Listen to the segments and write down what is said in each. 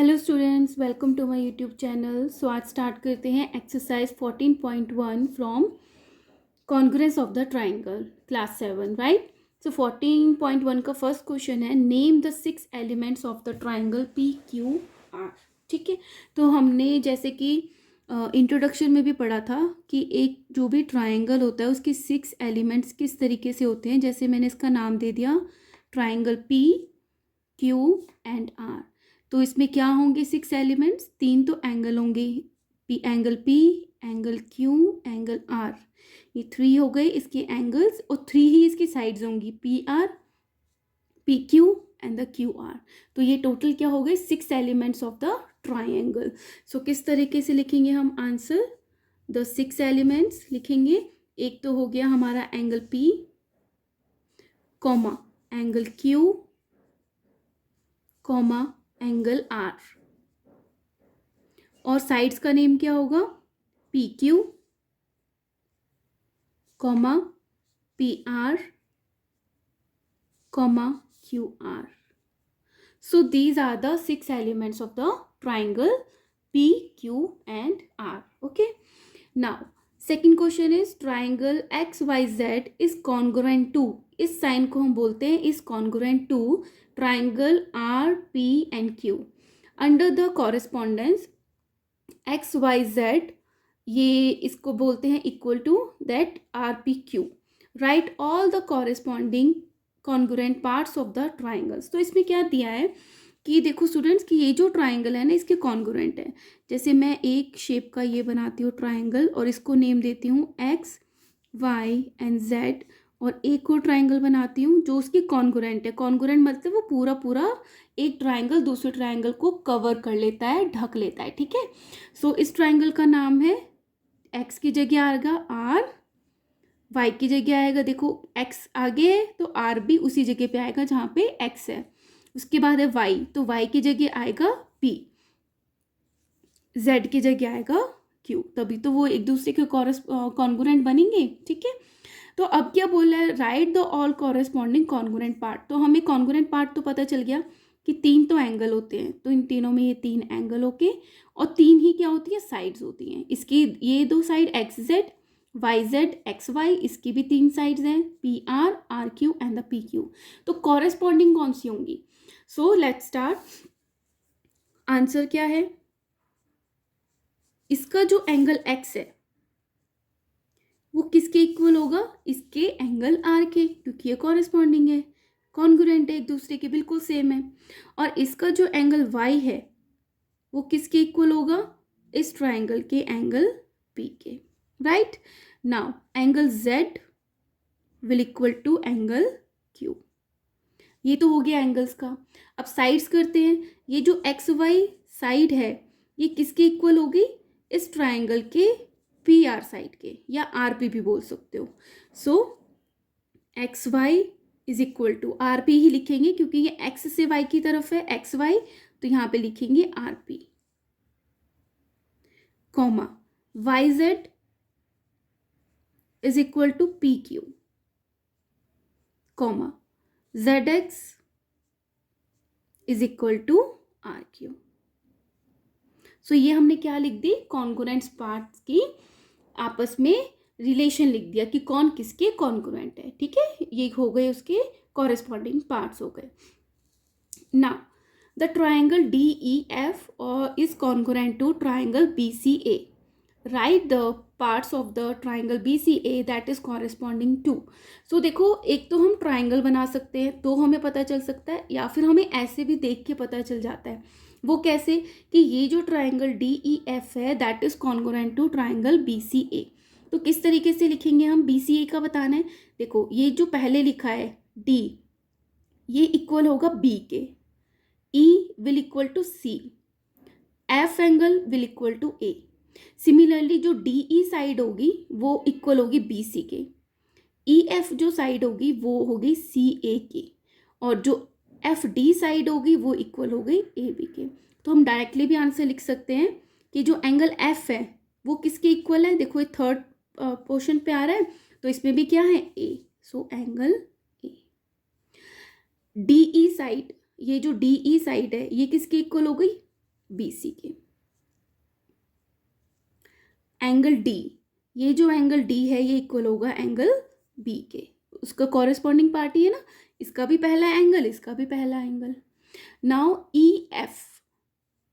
Hello students, welcome to my YouTube channel. So आज start करते हैं exercise 14.1 from congruence of the triangle class 7, right. So 14.1 का first question है, name the 6 elements of the triangle P Q R. ठीक है, तो हमने जैसे कि इंट्रोडक्शन में भी पढ़ा था कि एक जो भी ट्राइंगल होता है उसके 6 एलिमेंट्स किस तरीके से होते हैं। जैसे मैंने इसका नाम दे दिया triangle P Q and R. तो इसमें क्या होंगे 6 एलिमेंट्स? 3 तो एंगल होंगे, angle P, angle Q, angle R. ये 3 हो गए इसके एंगल्स और 3 ही इसकी साइड्स होंगी, P R, P Q and the Q R. तो ये टोटल क्या हो गए 6 एलिमेंट्स ऑफ द ट्राइंगल। सो किस तरीके से लिखेंगे हम आंसर? द 6 एलिमेंट्स लिखेंगे। एक तो हो गया हमारा angle P, comma angle Q, comma angle R, और साइड्स का नेम क्या होगा? P Q, comma P R, comma Q R. So these are the 6 elements of the triangle P Q and R. Okay, now second question is triangle X Y Z is congruent to. इस sign को हम बोलते हैं is congruent to triangle R P and Q under the correspondence X Y Z. ये इसको बोलते हैं equal to that R P Q. Right all the corresponding congruent parts of the triangles. तो इसमें क्या दिया है कि देखो स्टूडेंट्स कि ये जो ट्राइंगल है ना इसके कॉन्ग्रुएंट है। जैसे मैं एक शेप का ये बनाती हूँ ट्राइंगल और इसको नेम देती हूँ एक्स वाई एंड जेड, और एक और ट्राइंगल बनाती हूँ जो उसकी कॉन्ग्रुएंट है। कॉन्ग्रुएंट मतलब वो पूरा पूरा एक ट्राइंगल दूसरे ट्राइंगल को कवर कर लेता है, ढक लेता है। ठीक है, सो इस ट्राइंगल का नाम है, एक्स की जगह आएगा आर, वाई की जगह आएगा, देखो एक्स आगे है तो आर भी उसी जगह पे आएगा जहाँ पे एक्स है। उसके बाद है वाई, तो वाई की जगह आएगा पी, जेड की जगह आएगा क्यू, तभी तो वो एक दूसरे के कॉन्ग्रुएंट बनेंगे। ठीक है, तो अब क्या बोल रहा है? Right the all corresponding congruent part. तो हमें कॉन्ग्रुएंट पार्ट तो पता चल गया कि 3 तो एंगल होते हैं, तो इन तीनों में ये 3 एंगल होके और 3 ही क्या होती है? साइड्स होती हैं। इसकी ये 2 side X Z, Y Z, X Y, इसकी भी 3 साइड्स हैं, P R, R Q and the P Q. तो कॉरेस्पॉन्डिंग कौन सी होंगी? So let's start. आंसर क्या है? इसका जो एंगल एक्स है वो किसके इक्वल होगा? इसके एंगल आर के, क्योंकि ये कॉरेस्पॉन्डिंग है, कॉन्ग्रुएंट है, एक दूसरे के बिल्कुल सेम है। और इसका जो एंगल वाई है वो किसके इक्वल होगा? इस ट्राइंगल के एंगल पी के। Right, now angle Z will equal to angle Q. ये तो हो गया एंगल्स का। अब साइड्स करते हैं। ये जो एक्स वाई साइड है ये किसके इक्वल होगी? इस ट्राइंगल के पी आर साइड के, या आर पी भी बोल सकते हो। So X Y is equal to R P ही लिखेंगे क्योंकि ये एक्स से वाई की तरफ है, एक्स वाई, तो यहां पे लिखेंगे R P, comma Y Z is equal to P Q, comma Z X is equal to R Q. So ये हमने क्या लिख दी? कॉन्ग्रुएंट पार्ट्स की आपस में रिलेशन लिख दिया कि कौन किसके कॉन्ग्रुएंट है। ठीक है, ये हो गए उसके कॉरेस्पॉन्डिंग पार्ट्स हो गए। Now the triangle D E F और is congruent to triangle B C A. Right the parts of the triangle B C A that is corresponding to. So देखो, एक तो हम ट्राइंगल बना सकते हैं तो हमें पता चल सकता है, या फिर हमें ऐसे भी देख के पता चल जाता है। वो कैसे? कि ये जो ट्राइंगल डी ई एफ है that is congruent to triangle B C A. तो किस तरीके से लिखेंगे हम? बी सी ए का बताना है। देखो ये जो पहले लिखा है डी, ये इक्वल होगा बी के, E will equal to C, F angle will equal to A. Similarly जो डी ई साइड होगी वो इक्वल होगी बी सी के, ई एफ जो साइड होगी वो होगी सी ए की, और जो एफ डी साइड होगी वो इक्वल हो गई ए बी के। तो हम डायरेक्टली भी आंसर लिख सकते हैं कि जो एंगल एफ है वो किसके इक्वल है? देखो ये थर्ड पोर्शन पे आ रहा है, तो इसमें भी क्या है? A. So angle A. D E side, ये जो डी ई साइड है ये किसके इक्वल हो गई? BC के। एंगल D, ये जो एंगल D है ये इक्वल होगा एंगल B के, उसका कॉरेस्पॉन्डिंग पार्टी है ना, इसका भी पहला एंगल, इसका भी पहला angle. Now EF,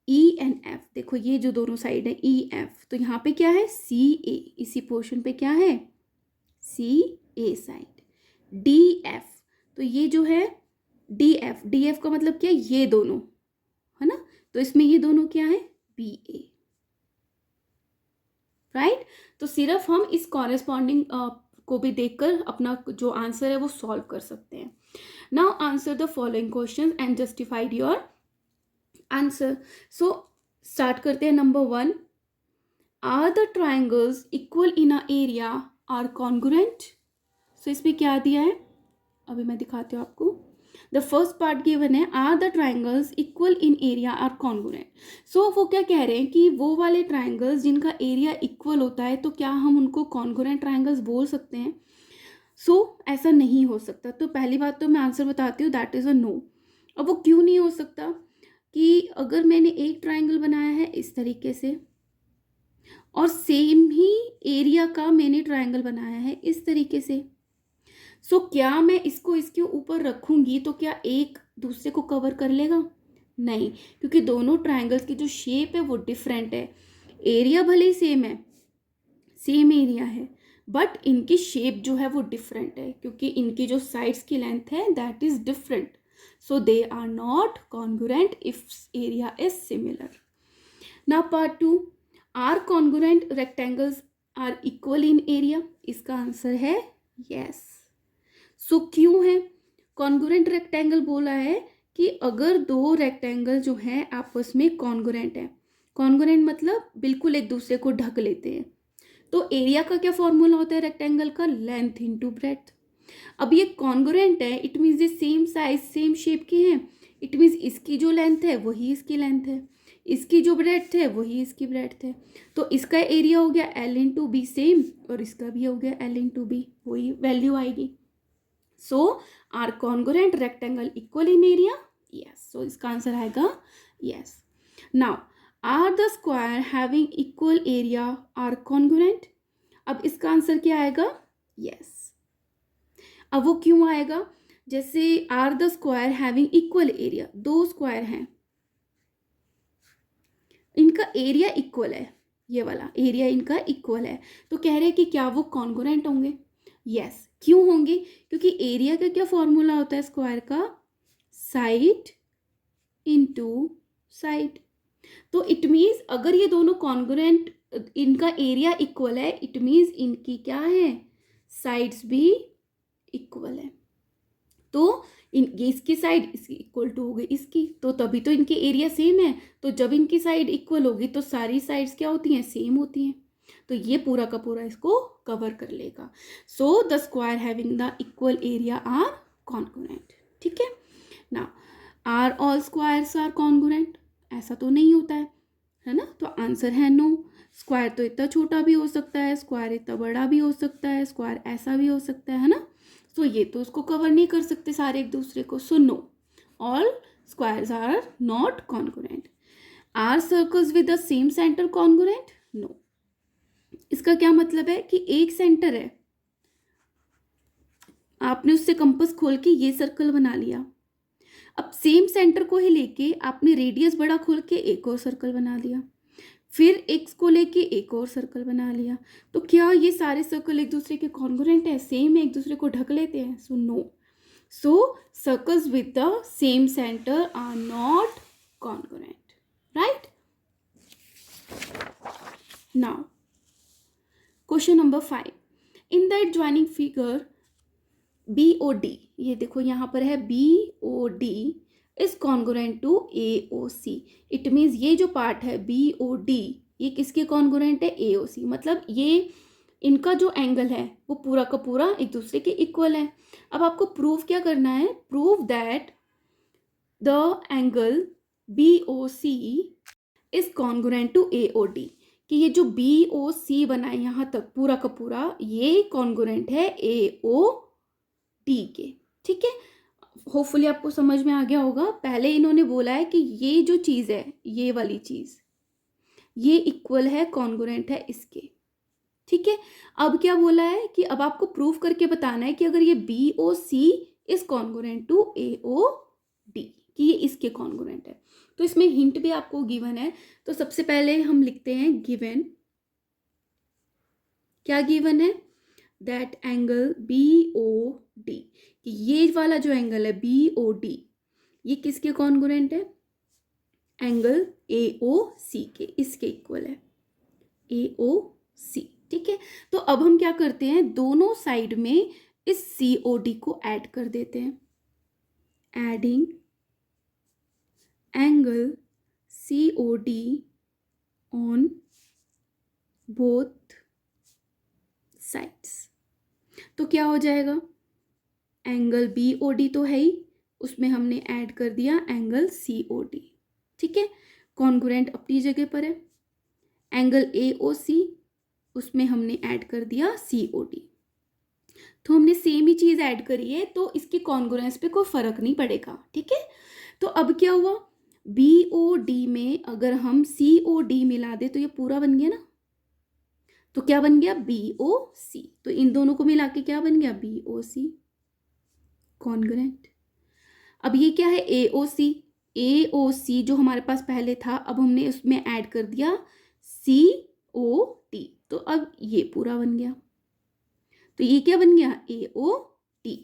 E and F, देखो ये जो दोनों साइड है EF, तो यहाँ पे क्या है CA, इसी पोर्शन पे क्या है CA साइड। DF, तो ये जो है DF का मतलब क्या है, ये दोनों है ना, तो इसमें ये दोनों क्या है BA, राइट। तो सिर्फ हम इस कॉरेस्पॉन्डिंग को भी देखकर अपना जो आंसर है वो सॉल्व कर सकते हैं। Now answer the following question and justified your answer. So start करते हैं। Number 1, are the triangles equal in a area are congruent. So इसमें क्या दिया है, अभी मैं दिखाती हूँ आपको। द फर्स्ट पार्ट गिवन है, are the triangles equal in area are congruent. So वो क्या कह रहे हैं कि वो वाले ट्राइंगल्स जिनका एरिया इक्वल होता है तो क्या हम उनको कॉन्ग्रुएंट ट्राइंगल्स बोल सकते हैं। सो ऐसा नहीं हो सकता। तो पहली बात तो मैं आंसर बताती हूँ, दैट इज़ अ नो। अब वो क्यों नहीं हो सकता कि अगर मैंने एक ट्राइंगल बनाया है इस तरीके से और सेम ही एरिया का मैंने ट्राइंगल बनाया है इस तरीके से, सो क्या मैं इसको इसके ऊपर रखूंगी तो क्या एक दूसरे को कवर कर लेगा, नहीं, क्योंकि दोनों ट्राइंगल्स की जो शेप है वो डिफरेंट है। एरिया भले ही सेम है, सेम एरिया है, बट इनकी शेप जो है वो डिफरेंट है, क्योंकि इनकी जो साइड्स की लेंथ है that is different, so they are not congruent if area is similar. Now part 2, are congruent rectangles are equal in area? इसका आंसर है yes. so क्यों है congruent rectangle बोला है कि अगर दो रेक्टेंगल जो है आपस में congruent है, congruent मतलब बिल्कुल एक दूसरे को ढक लेते हैं, तो एरिया का क्या फॉर्मूला होता है रेक्टेंगल का, लेंथ इनटू ब्रेड्थ। अब ये कॉन्ग्रुएंट है, इट मीन्स ये सेम साइज सेम शेप के हैं, इट मीन्स इसकी जो लेंथ है वही इसकी लेंथ है, इसकी जो ब्रेड्थ है वही इसकी ब्रेड्थ है, तो इसका एरिया हो गया L इंटू बी सेम और इसका भी हो गया L इंटू बी, वही वैल्यू आएगी। So are congruent rectangle equal in area, yes, so इसका आंसर आएगा yes. Now are the square having equal area are congruent, अब इसका आंसर क्या आएगा यस। अब वो क्यों आएगा, जैसे are the square having equal area, दो स्क्वायर हैं इनका एरिया इक्वल है, ये वाला एरिया इनका इक्वल है, तो कह रहे हैं कि क्या वो कॉन्ग्रुएंट होंगे, यस। क्यों होंगे, क्योंकि एरिया का क्या फॉर्मूला होता है स्क्वायर का, साइड इनटू साइड, तो इट मीन्स अगर ये दोनों कॉन्ग्रुएंट, इनका एरिया इक्वल है, इट मीन्स इनकी क्या है साइड्स भी इक्वल है, तो इसकी साइड इसकी इक्वल टू हो गई इसकी, तो तभी तो इनके एरिया सेम है, तो जब इनकी साइड इक्वल होगी तो सारी साइड्स क्या होती हैं सेम होती हैं, तो ये पूरा का पूरा इसको कवर कर लेगा। So the square having the equal area are congruent, ठीक है ना। Are all squares are congruent, ऐसा तो नहीं होता है ना, तो आंसर है नो। स्क्वायर तो इतना छोटा भी हो सकता है, स्क्वायर इतना बड़ा भी हो सकता है, स्क्वायर ऐसा भी हो सकता है ना, तो ये तो उसको कवर नहीं कर सकते सारे एक दूसरे को, so no, all squares are not congruent. Are circles with the same centre congruent, no. इसका क्या मतलब है कि एक सेंटर है, आपने उससे कंपास खोल के ये सर्कल बना लिया, अब सेम सेंटर को ही लेके आपने रेडियस बड़ा खोल के एक और सर्कल बना दिया, फिर एक्स को लेके एक और सर्कल बना लिया, तो क्या ये सारे सर्कल एक दूसरे के कॉन्ग्रुएंट है, सेम एक दूसरे को ढक लेते हैं, so no. So circles with the same centre are not congruent, right. Now question number 5, in the adjoining figure BOD, ये देखो यहाँ पर है BOD is congruent to AOC, it means ये जो पार्ट है BOD ये किसके कॉन्ग्रुएंट है, AOC, मतलब ये इनका जो एंगल है वो पूरा का पूरा एक दूसरे के इक्वल है। अब आपको प्रूव क्या करना है, prove that the angle BOC is congruent to AOD, कि ये जो BOC बना है यहाँ तक पूरा का पूरा ये कॉन्ग्रुएंट है AOD के, ठीक है। होपफुली आपको समझ में आ गया होगा। पहले इन्होंने बोला है कि ये जो चीज़ है, ये वाली चीज़, ये इक्वल है, कॉन्ग्रुएंट है इसके, ठीक है। अब क्या बोला है कि अब आपको प्रूफ करके बताना है कि अगर ये BOC is congruent to AOD, कि ये इसके कॉन्ग्रुएंट है। तो इसमें हिंट भी आपको गिवन है। तो सबसे पहले हम लिखते हैं गिवन, क्या गिवन है, दैट एंगल BOD, कि ये वाला जो एंगल है BOD, ये किसके कॉन्ग्रुएंट है, एंगल AOC के, इसके इक्वल है, AOC, ठीक है। तो अब हम क्या करते हैं, दोनों साइड में इस COD को ऐड कर देते हैं, adding angle COD on both sides. तो क्या हो जाएगा, एंगल BOD तो है ही, उसमें हमने ऐड कर दिया एंगल COD, ठीक है, कॉन्ग्रुएंट अपनी जगह पर है। एंगल AOC, उसमें हमने ऐड कर दिया COD। तो हमने सेम ही चीज़ ऐड करी है, तो इसकी कॉन्ग्रुएंस पे कोई फर्क नहीं पड़ेगा, ठीक है। तो अब क्या हुआ, BOD में अगर हम COD मिला दे तो ये पूरा बन गया ना, तो क्या बन गया, BOC। तो इन दोनों को मिला के क्या बन गया, BOC कॉन्ग्रुएंट। अब ये क्या है, AOC जो हमारे पास पहले था, अब हमने उसमें ऐड कर दिया COD, तो अब ये पूरा बन गया। तो ये क्या बन गया, AOD।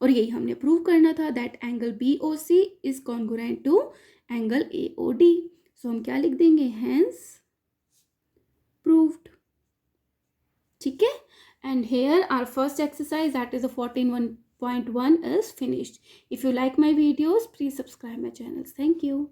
और यही हमने प्रूव करना था, that angle BOC is congruent to angle AOD। So हम क्या लिख देंगे, हेंस प्रूव्ड, ठीक है। And here our first exercise, that is 14.1 is finished. If you like my videos, please subscribe my channel. Thank you.